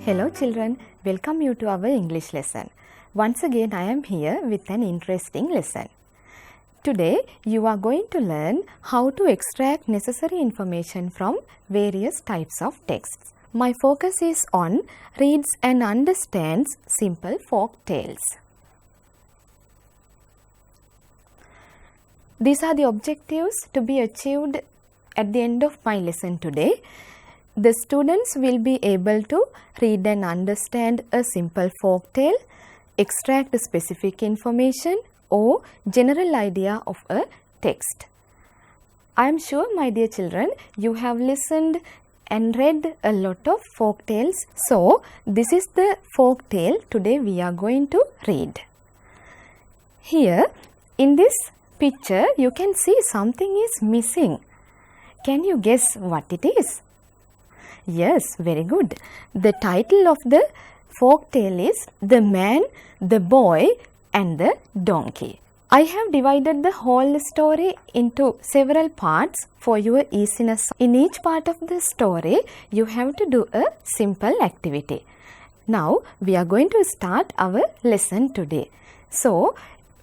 Hello children, welcome you to our English lesson. Once again I am here with an interesting lesson. Today you are going to learn how to extract necessary information from various types of texts. My focus is on reads and understands simple folk tales. These are the objectives to be achieved at the end of my lesson today. The students will be able to read and understand a simple folk tale, extract specific information or general idea of a text. I am sure, my dear children, you have listened and read a lot of folk tales. So, this is the folk tale today we are going to read. Here, in this picture, you can see something is missing. Can you guess what it is? Yes, very good. The title of the folk tale is The Man, the Boy and the Donkey. I have divided the whole story into several parts for your easiness. In each part of the story, you have to do a simple activity. Now, we are going to start our lesson today. So,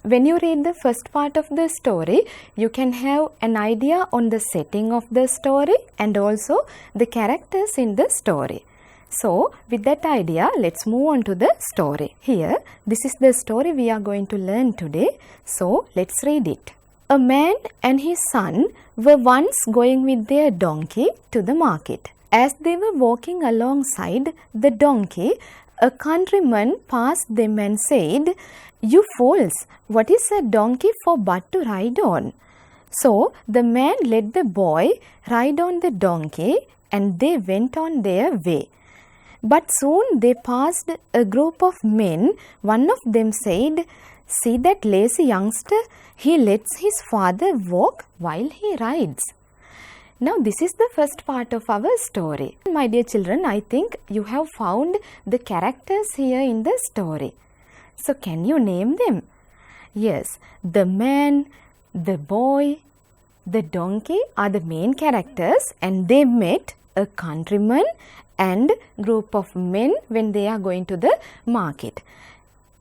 when you read the first part of the story, you can have an idea on the setting of the story and also the characters in the story. So, with that idea, let's move on to the story. Here, this is the story we are going to learn today. So, let's read it. A man and his son were once going with their donkey to the market. As they were walking alongside the donkey, a countryman passed them and said, "You fools, what is a donkey for but to ride on?" So the man let the boy ride on the donkey and they went on their way. But soon they passed a group of men. One of them said, "See that lazy youngster, he lets his father walk while he rides." Now this is the first part of our story. My dear children, I think you have found the characters here in the story. So can you name them? Yes, the man, the boy, the donkey are the main characters and they met a countryman and group of men when they are going to the market.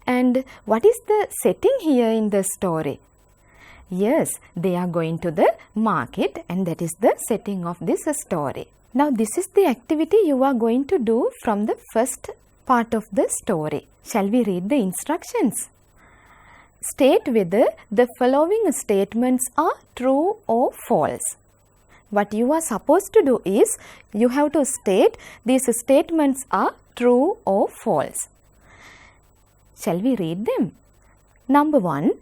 And what is the setting here in the story? Yes, they are going to the market and that is the setting of this story. Now this is the activity you are going to do from the first part of the story. Shall we read the instructions? State whether the following statements are true or false. What you are supposed to do is, you have to state these statements are true or false. Shall we read them? Number 1.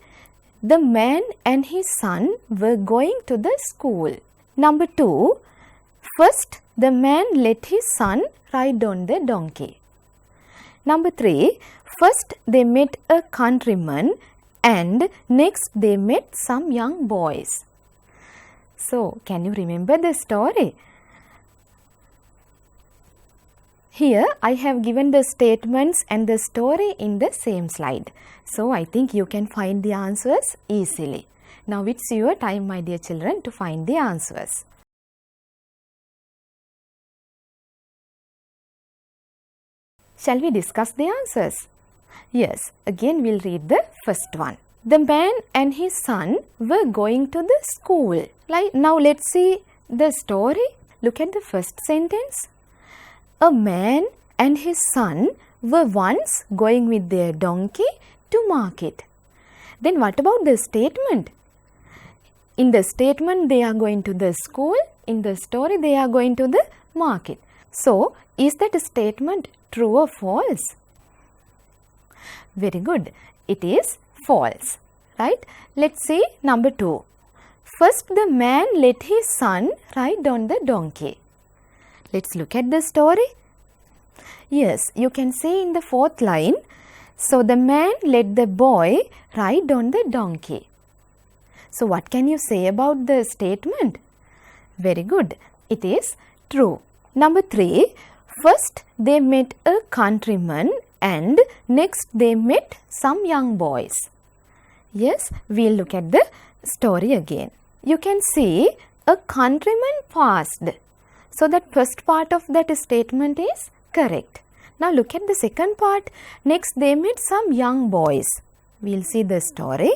The man and his son were going to the school. Number 2. First, the man let his son ride on the donkey. Number 3. First, they met a countryman and next they met some young boys. So, can you remember the story? Here, I have given the statements and the story in the same slide. So, I think you can find the answers easily. Now, it's your time, my dear children, to find the answers. Shall we discuss the answers? Yes, again we'll read the first one. The man and his son were going to the school. Now let's see the story. Look at the first sentence. A man and his son were once going with their donkey to market. Then what about the statement? In the statement they are going to the school. In the story they are going to the market. So, is that statement true or false? Very good. It is false. Right? Let's see number 2. First, the man let his son ride on the donkey. Let's look at the story. Yes, you can see in the 4th line. So, the man let the boy ride on the donkey. So, what can you say about the statement? Very good. It is true. Number 3. First, they met a countryman and next they met some young boys. Yes, we'll look at the story again. You can see a countryman passed. So, that first part of that statement is correct. Now look at the second part. Next they met some young boys. We'll see the story.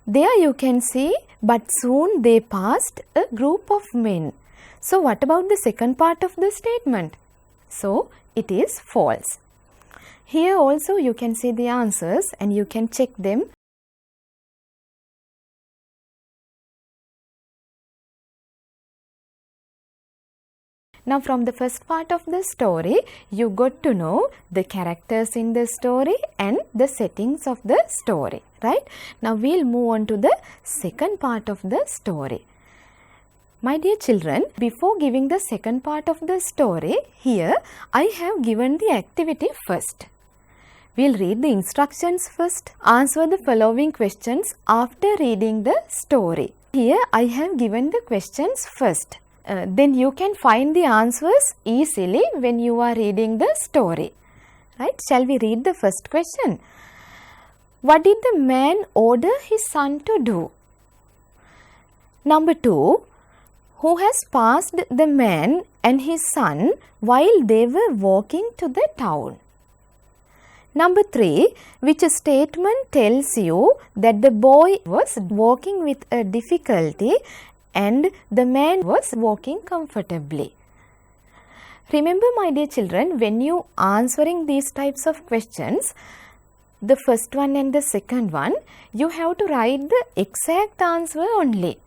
There you can see, but soon they passed a group of men. So what about the second part of the statement? So it is false. Here also you can see the answers and you can check them. Now from the first part of the story, you got to know the characters in the story and the settings of the story, right? Now we'll move on to the second part of the story. My dear children, before giving the second part of the story, here I have given the activity first. We'll read the instructions first. Answer the following questions after reading the story. Here I have given the questions first. Then you can find the answers easily when you are reading the story. Right? Shall we read the first question? What did the man order his son to do? Number 2. Who has passed the man and his son while they were walking to the town? Number 3. Which statement tells you that the boy was walking with a difficulty and the man was walking comfortably? Remember, my dear children, when you answering these types of questions, the first one and the second one, you have to write the exact answer only.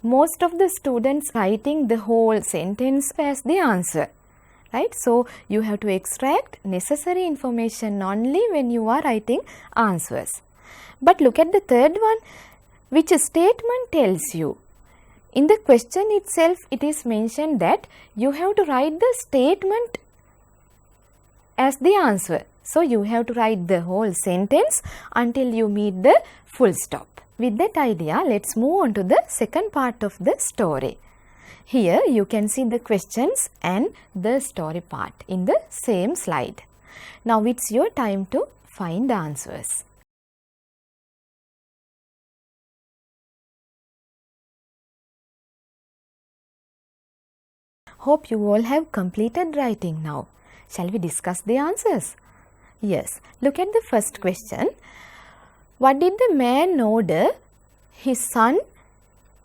Most of the students writing the whole sentence as the answer, right? So you have to extract necessary information only when you are writing answers. But look at the third one, which statement tells you. In the question itself, it is mentioned that you have to write the statement as the answer. So you have to write the whole sentence until you meet the full stop. With that idea, let's move on to the second part of the story. Here you can see the questions and the story part in the same slide. Now it's your time to find the answers. Hope you all have completed writing now. Shall we discuss the answers? Yes. Look at the first question. What did the man order his son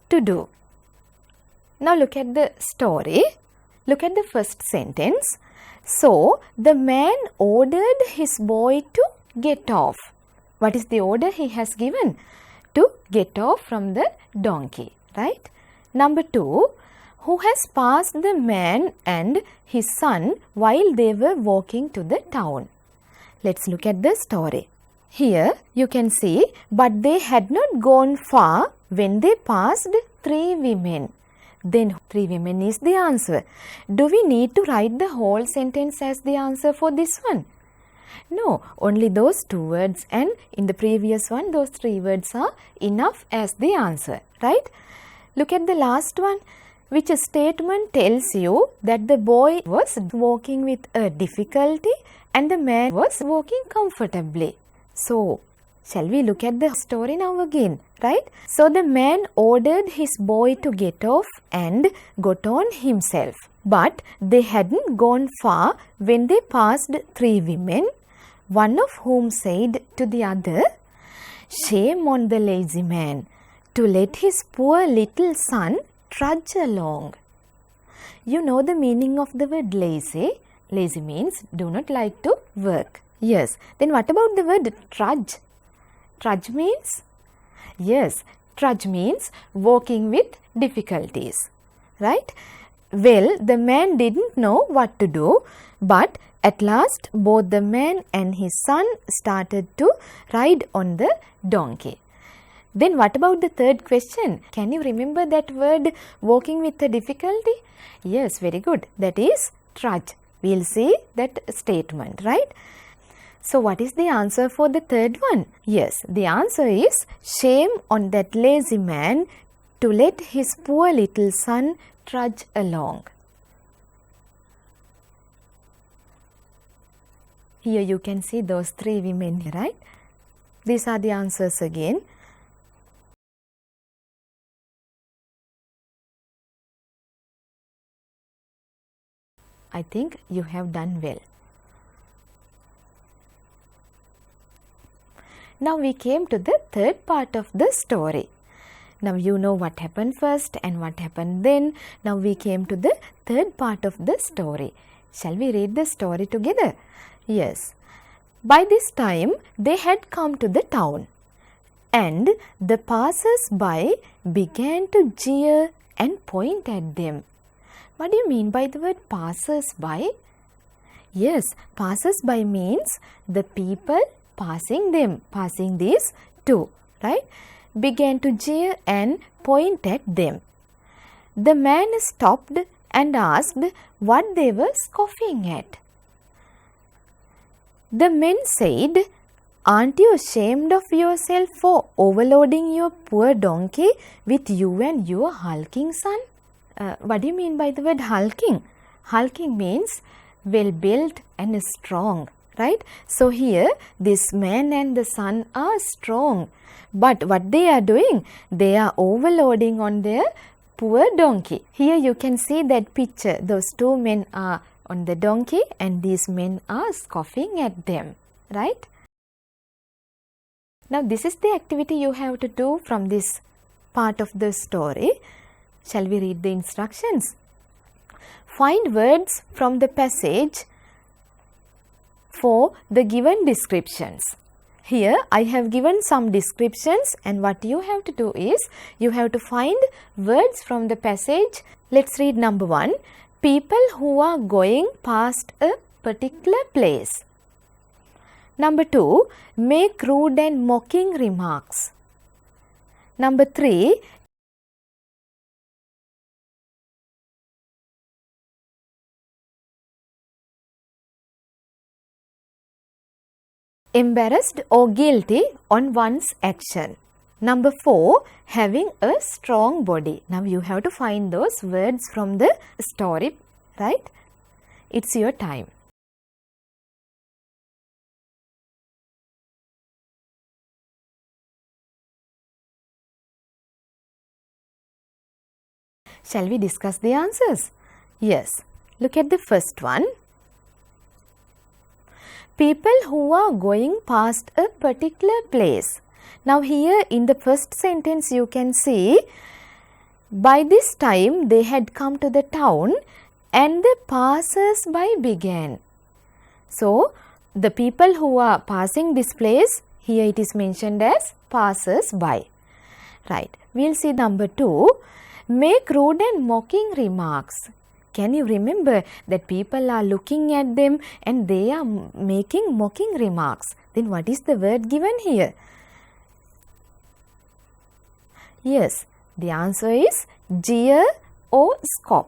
to do? Now look at the story. Look at the first sentence. So, the man ordered his boy to get off. What is the order he has given? To get off from the donkey, right? Number 2. Who has passed the man and his son while they were walking to the town? Let's look at the story. Here you can see, but they had not gone far when they passed 3 women. Then 3 women is the answer. Do we need to write the whole sentence as the answer for this one? No, only those 2 words, and in the previous one those 3 words are enough as the answer, right? Look at the last one. Which statement tells you that the boy was walking with a difficulty and the man was walking comfortably? So, shall we look at the story now again, right? So, the man ordered his boy to get off and got on himself. But they hadn't gone far when they passed 3 women, one of whom said to the other, "Shame on the lazy man to let his poor little son trudge along." You know the meaning of the word lazy. Lazy means do not like to work. Yes. Then what about the word trudge? Trudge means? Yes. Trudge means walking with difficulties. Right? Well, the man didn't know what to do, but at last both the man and his son started to ride on the donkey. Then what about the third question? Can you remember that word walking with a difficulty? Yes, very good. That is trudge. We'll see that statement, right? So what is the answer for the third one? Yes, the answer is shame on that lazy man to let his poor little son trudge along. Here you can see those 3 women, right? These are the answers again. I think you have done well. Now we came to the third part of the story. Now you know what happened first and what happened then. Now we came to the third part of the story. Shall we read the story together? Yes. By this time they had come to the town, and the passers-by began to jeer and point at them. What do you mean by the word passers-by? Yes, passers-by means the people passing these two, right? Began to jeer and point at them. The man stopped and asked what they were scoffing at. The men said, "Aren't you ashamed of yourself for overloading your poor donkey with you and your hulking son?" What do you mean by the word hulking? Hulking means well built and strong, right? So here this man and the son are strong. But what they are doing? They are overloading on their poor donkey. Here you can see that picture. Those two men are on the donkey and these men are scoffing at them, right? Now this is the activity you have to do from this part of the story. Shall we read the instructions? Find words from the passage for the given descriptions. Here I have given some descriptions, and what you have to do is you have to find words from the passage. Let's read number 1. People who are going past a particular place. Number 2. Make rude and mocking remarks. Number 3. Embarrassed or guilty on one's action. Number 4. Having a strong body. Now you have to find those words from the story, right? It's your time. Shall we discuss the answers? Yes. Look at the first one. People who are going past a particular place. Now here in the first sentence you can see, by this time they had come to the town and the passers-by began. So the people who are passing this place, here it is mentioned as passers-by. Right. We'll see number 2. Make rude and mocking remarks. Can you remember that people are looking at them and they are making mocking remarks? Then what is the word given here? Yes, the answer is jeer or scoff.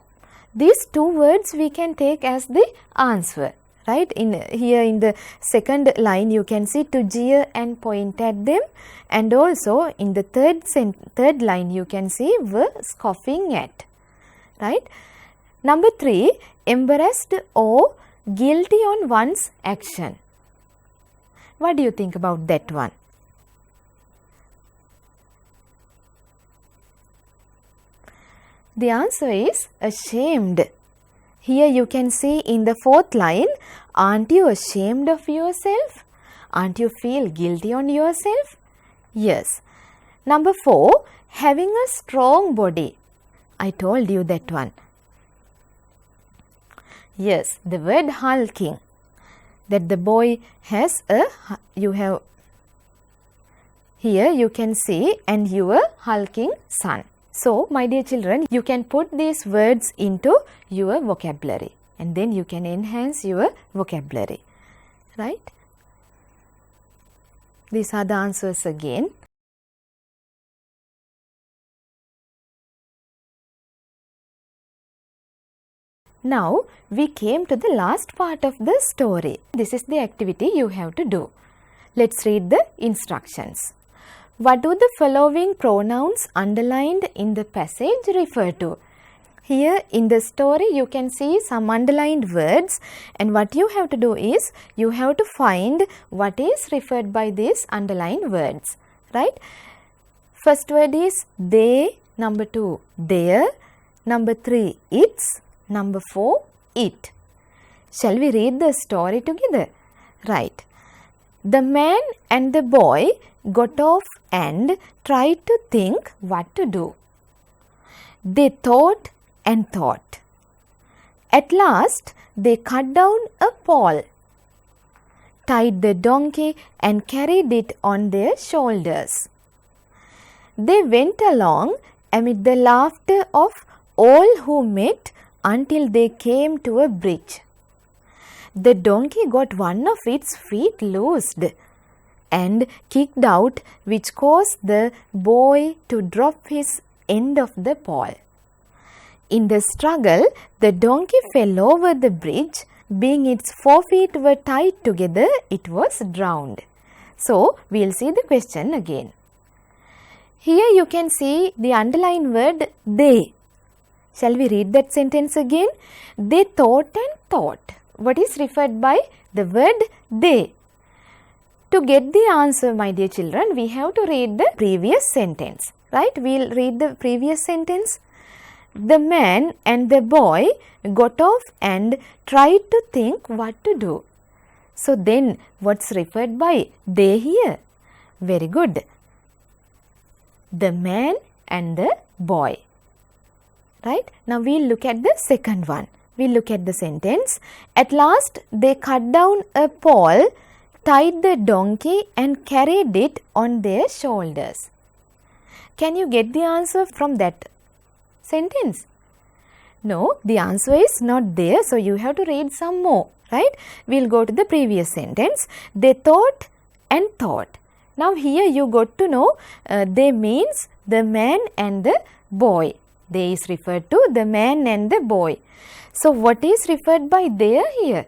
These two words we can take as the answer, right? Here in the second line you can see to jeer and point at them, and also in the third line you can see were scoffing at, right? Number 3, embarrassed or guilty on one's action. What do you think about that one? The answer is ashamed. Here you can see in the fourth line, aren't you ashamed of yourself? Aren't you feel guilty on yourself? Yes. Number 4, having a strong body. I told you that one. Yes, the word hulking, that the boy has here you can see, and your hulking son. So, my dear children, you can put these words into your vocabulary and then you can enhance your vocabulary, right? These are the answers again. Now, we came to the last part of the story. This is the activity you have to do. Let's read the instructions. What do the following pronouns underlined in the passage refer to? Here in the story you can see some underlined words, and what you have to do is you have to find what is referred by these underlined words, right? First word is they, number 2 their, number 3 its, number 4 it. Shall we read the story together? Right. The man and the boy got off and tried to think what to do. They thought and thought. At last, they cut down a pole, tied the donkey and carried it on their shoulders. They went along amid the laughter of all who met until they came to a bridge. The donkey got one of its feet loosed and kicked out, which caused the boy to drop his end of the pole. In the struggle, the donkey fell over the bridge. Being its 4 feet were tied together, it was drowned. So, we will see the question again. Here you can see the underlined word they. Shall we read that sentence again? They thought and thought. What is referred by the word they? To get the answer, my dear children, we have to read the previous sentence. Right? We will read the previous sentence. The man and the boy got off and tried to think what to do. So then what's referred by they here? Very good. The man and the boy. Right? Now we'll look at the second one. We'll look at the sentence. At last they cut down a pole, tied the donkey and carried it on their shoulders. Can you get the answer from that sentence? No, the answer is not there, so you have to read some more, right? We'll go to the previous sentence. They thought and thought. Now here you got to know they means the man and the boy. They is referred to the man and the boy. So what is referred by there here?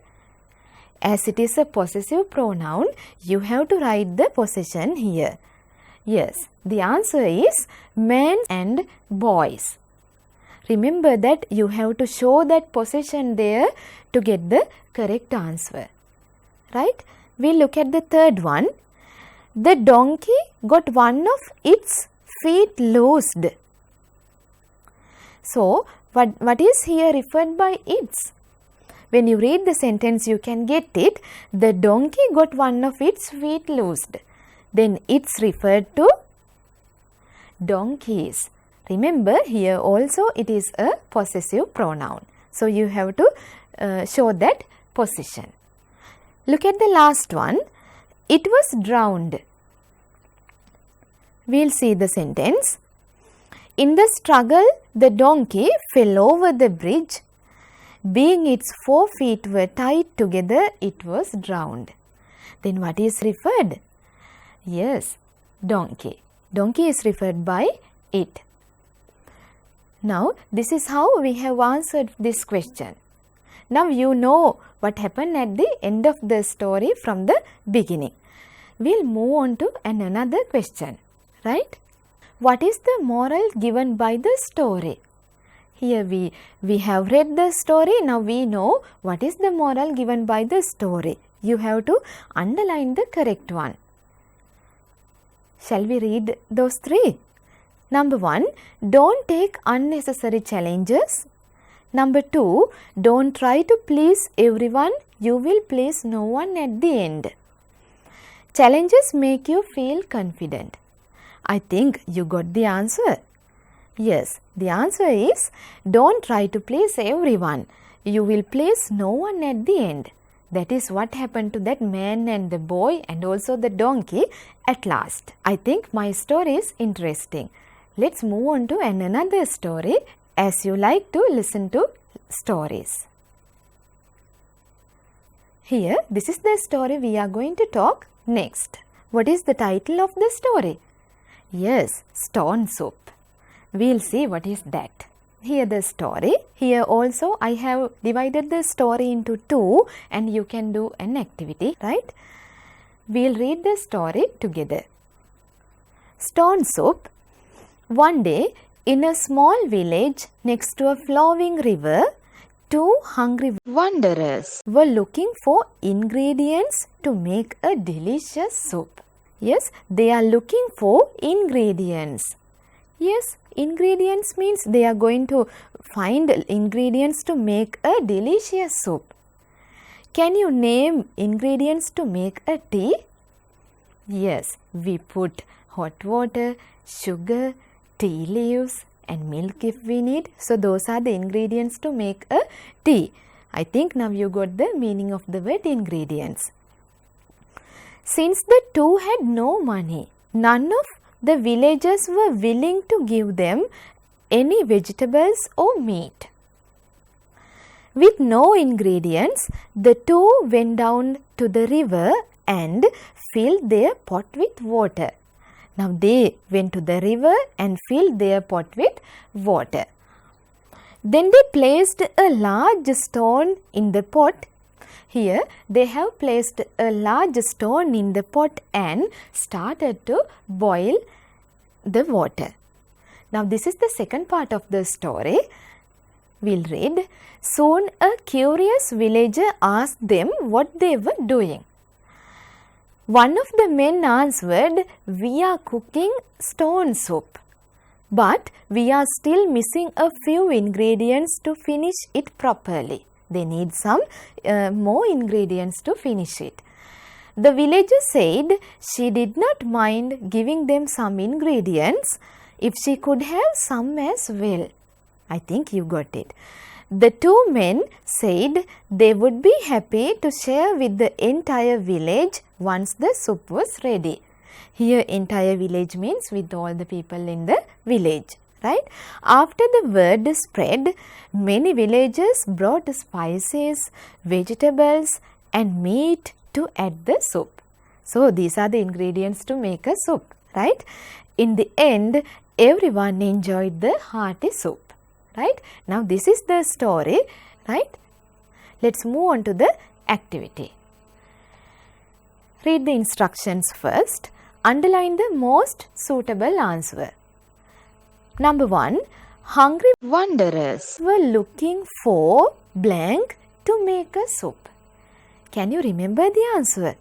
As it is a possessive pronoun, you have to write the possession here. Yes, the answer is men and boys. Remember that you have to show that possession there to get the correct answer. Right? We look at the third one. The donkey got one of its feet loosed. So, what is here referred by its? When you read the sentence, you can get it. The donkey got one of its feet loosed. Then it's referred to donkeys. Remember, here also it is a possessive pronoun. So, you have to show that possession. Look at the last one. It was drowned. We'll see the sentence. In the struggle, the donkey fell over the bridge. Being its 4 feet were tied together, it was drowned. Then what is referred? Yes, donkey. Donkey is referred by it. Now, this is how we have answered this question. Now, you know what happened at the end of the story from the beginning. We'll move on to another question, right? What is the moral given by the story? Here we have read the story. Now, we know what is the moral given by the story. You have to underline the correct one. Shall we read those 3? Number 1, don't take unnecessary challenges. Number 2, don't try to please everyone. You will please no one at the end. Challenges make you feel confident. I think you got the answer. Yes, the answer is don't try to please everyone. You will please no one at the end. That is what happened to that man and the boy and also the donkey at last. I think my story is interesting. Let's move on to another story, as you like to listen to stories. Here, this is the story we are going to talk next. What is the title of the story? Yes, stone soup. We'll see what is that. Here the story. Here also I have divided the story into 2 and you can do an activity, right? We'll read the story together. Stone soup. One day, in a small village next to a flowing river, 2 hungry wanderers were looking for ingredients to make a delicious soup. Yes, they are looking for ingredients. Yes, ingredients means they are going to find ingredients to make a delicious soup. Can you name ingredients to make a tea? Yes, we put hot water, sugar, tea leaves and milk if we need. So those are the ingredients to make a tea. I think now you got the meaning of the word ingredients. Since the two had no money, none of the villagers were willing to give them any vegetables or meat. With no ingredients, the two went down to the river and filled their pot with water. Now they went to the river and filled their pot with water. Then they placed a large stone in the pot. Here they have placed a large stone in the pot and started to boil the water. Now this is the second part of the story. We'll read. Soon a curious villager asked them what they were doing. One of the men answered, "We are cooking stone soup, but we are still missing a few ingredients to finish it properly." They need some more ingredients to finish it. The villager said she did not mind giving them some ingredients if she could have some as well. I think you got it. The two men said they would be happy to share with the entire village once the soup was ready. Here entire village means with all the people in the village, right? After the word spread, many villagers brought spices, vegetables and meat to add the soup. So these are the ingredients to make a soup, right? In the end, everyone enjoyed the hearty soup. Right? Now this is the story, right? Let's move on to the activity. Read the instructions first. Underline the most suitable answer. Number 1. Hungry wanderers were looking for blank to make a soup. Can you remember the answer?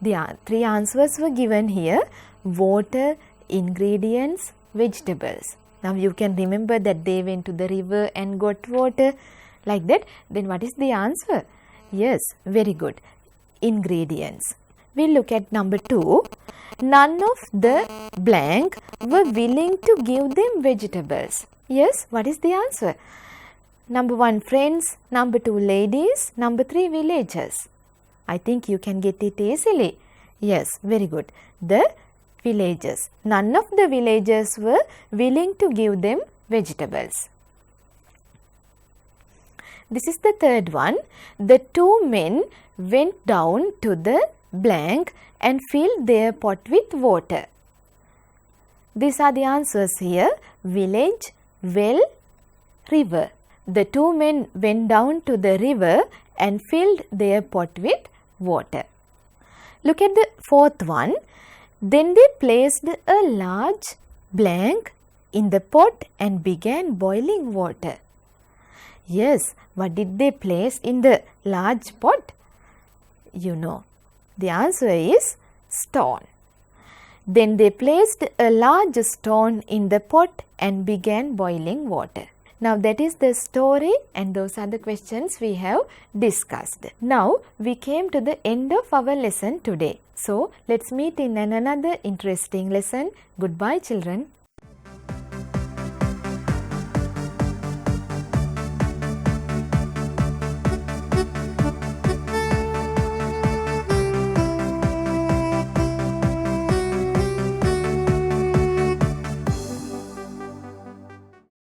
The three answers were given here. Water, ingredients, vegetables. Now you can remember that they went to the river and got water like that. Then what is the answer? Yes, very good. Ingredients. We'll look at number 2. None of the blank were willing to give them vegetables. Yes, what is the answer? Number 1 friends, number 2 ladies, number 3 villagers. I think you can get it easily. Yes, very good. The villagers. None of the villagers were willing to give them vegetables. This is the third one. The two men went down to the blank and filled their pot with water. These are the answers here. Village, well, river. The two men went down to the river and filled their pot with water. Look at the fourth one. Then they placed a large blank in the pot and began boiling water. Yes, what did they place in the large pot? You know, the answer is stone. Then they placed a large stone in the pot and began boiling water. Now that is the story and those are the questions we have discussed. Now we came to the end of our lesson today. So let's meet in another interesting lesson. Goodbye children.